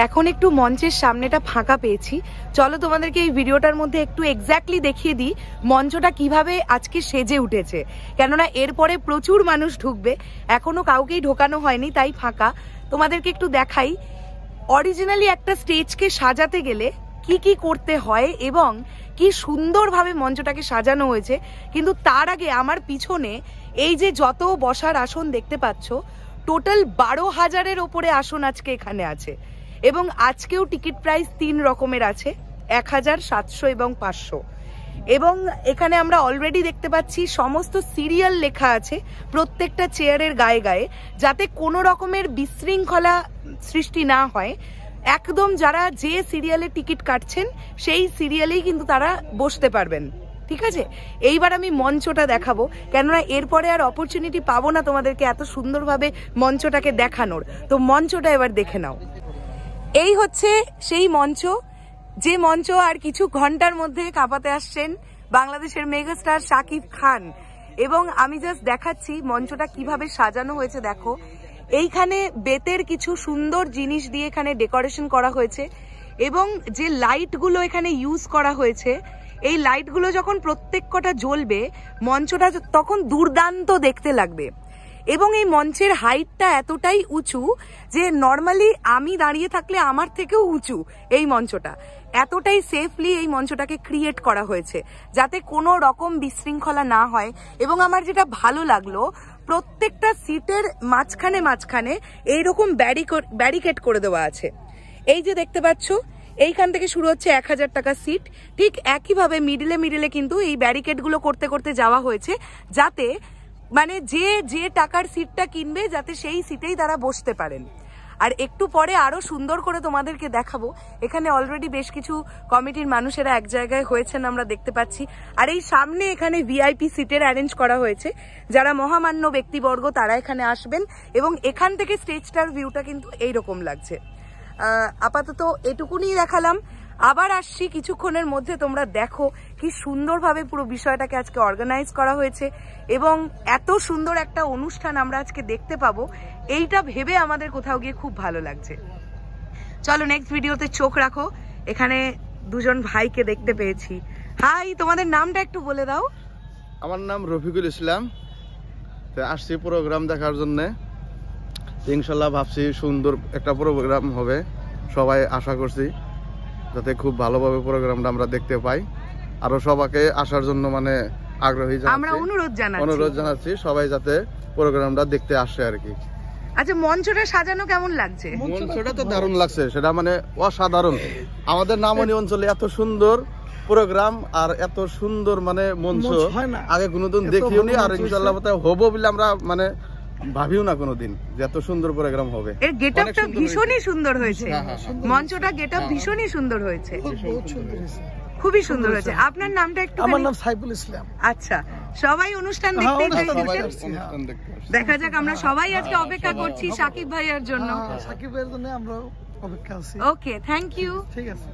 এখন একটু মঞ্চের সামনেটা ফাঁকা পেয়েছি, চলো তোমাদেরকে এই ভিডিওটার মধ্যে একটু এক্স্যাক্টলি দেখিয়ে দিই মঞ্চটা কিভাবে আজকে সেজে উঠেছে। কেননা এরপরে প্রচুর মানুষ ঢুকবে, এখনো কাউকেই ঢোকানো হয়নি, তাই ফাঁকা। তোমাদেরকে একটু দেখাই অরিজিনালি একটা স্টেজকে সাজাতে গেলে কি কি করতে হয় এবং কি সুন্দরভাবে মঞ্চটাকে সাজানো হয়েছে। কিন্তু তার আগে আমার পিছনে এই যে যত বসার আসন দেখতে পাচ্ছ, টোটাল 12,000-এর ওপরে আসন আজকে এখানে আছে। এবং আজকেও টিকিট প্রাইস 3 রকমের আছে, 1000, 700 এবং 500। এবং এখানে আমরা অলরেডি দেখতে পাচ্ছি সমস্ত সিরিয়াল লেখা আছে প্রত্যেকটা চেয়ারের গায়ে গায়ে, যাতে কোনো রকমের বিশৃঙ্খলা সৃষ্টি না হয়। একদম যারা যে সিরিয়ালে টিকিট কাটছেন সেই সিরিয়ালেই কিন্তু তারা বসতে পারবেন, ঠিক আছে। এইবার আমি মঞ্চটা দেখাবো, কেননা এরপরে আর অপরচুনিটি পাবো না তোমাদেরকে এত সুন্দরভাবে মঞ্চটাকে দেখানোর। তো মঞ্চটা এবার দেখে নাও। এই হচ্ছে সেই মঞ্চ, যে মঞ্চ আর কিছু ঘন্টার মধ্যে কাঁপাতে আসছেন বাংলাদেশের মেগাস্টার শাকিব খান। এবং আমি জাস্ট দেখাচ্ছি মঞ্চটা কিভাবে সাজানো হয়েছে। দেখো, এইখানে বেতের কিছু সুন্দর জিনিস দিয়ে এখানে ডেকোরেশন করা হয়েছে এবং যে লাইটগুলো এখানে ইউজ করা হয়েছে, এই লাইটগুলো যখন প্রত্যেক কটা জ্বলবে মঞ্চটা তখন দুর্দান্ত দেখতে লাগবে। এবং এই মঞ্চের হাইটটা এতটাই উঁচু যে নর্মালি আমি দাঁড়িয়ে থাকলে আমার থেকেও উঁচু এই মঞ্চটা। এতটাই সেফলি এই মঞ্চটাকে ক্রিয়েট করা হয়েছে যাতে কোনো রকম বিশৃঙ্খলা না হয়। এবং আমার যেটা ভালো লাগলো, প্রত্যেকটা সিটের মাঝখানে মাঝখানে এইরকম ব্যারিকেড করে দেওয়া আছে। এই যে দেখতে পাচ্ছ, এইখান থেকে শুরু হচ্ছে 1000 টাকা সিট, ঠিক একইভাবে মিডিলে মিডিলে কিন্তু এই ব্যারিকেডগুলো করতে করতে যাওয়া হয়েছে, যাতে মানে যে টাকার সিটটা কিনবে যাতে সেই সিটেই তারা বসতে পারেন। আর একটু পরে আরো সুন্দর করে তোমাদেরকে দেখাবো। এখানে অলরেডি বেশ কিছু কমিটির মানুষেরা এক জায়গায় হয়েছেন আমরা দেখতে পাচ্ছি। আর এই সামনে এখানে ভিআইপি সিটের অ্যারেঞ্জ করা হয়েছে, যারা মহামান্য ব্যক্তিবর্গ তারা এখানে আসবেন। এবং এখান থেকে স্টেজটার ভিউটা কিন্তু এইরকম লাগছে। আপাতত এটুকুনি দেখালাম, আবার আসছি কিছুক্ষণের মধ্যে। তোমরা দেখো কি সুন্দরভাবে পুরো বিষয়টাকে আজকে অর্গানাইজ করা হয়েছে এবং এত সুন্দর একটা অনুষ্ঠান আমরা আজকে দেখতে পাবো, এইটা ভেবে আমাদের কোথাও গিয়ে খুব ভালো লাগছে। চলো নেক্সট ভিডিওতে চোখ রাখো, এখানে দুজন ভাইকে দেখতে পেয়েছি। হাই, তোমাদের নামটা একটু বলে দাও। আমার নাম রফিকুল ইসলাম, আসছি প্রোগ্রাম দেখার জন্য। ইনশাল্লাহ ভাবছি সুন্দর একটা প্রোগ্রাম হবে, সবাই আশা করছি যাতে খুব ভালোভাবে প্রোগ্রামটা আমরা দেখতে পাই। আরো সবাইকে আসার জন্য মানে আগ্রহী আমরা অনুরোধ জানাচ্ছি সবাই যাতে প্রোগ্রামটা দেখতে আসে আর কি। আচ্ছা, মঞ্চটা সাজানো কেমন লাগছে? মঞ্চটা তো দারুণ লাগছে, সেটা মানে অসাধারণ। আমাদের নামনি অঞ্চলে এত সুন্দর প্রোগ্রাম আর এত সুন্দর মানে মঞ্চ আগে কোনোদিন দেখিও নি। আর ইনশাআল্লাহ হবো বলে আমরা মানে ভাবিও না কোনোদিন যে এত সুন্দর প্রোগ্রাম হবে। এর গেটআপটা ভীষণই সুন্দর হয়েছে, মঞ্চটা গেটআপ ভীষণই সুন্দর হয়েছে, খুবই সুন্দর হয়েছে। আপনার নামটা একটু? আমার নাম সাইফুল ইসলাম। আচ্ছা, সবাই অনুষ্ঠান দেখতে দেখা যাক। আমরা সবাই আজকে অপেক্ষা করছি শাকিব ভাইয়ার জন্য। শাকিব ভাইয়ের জন্য আমরা অপেক্ষা আছি। ওকে, থ্যাংক ইউ। ঠিক আছে।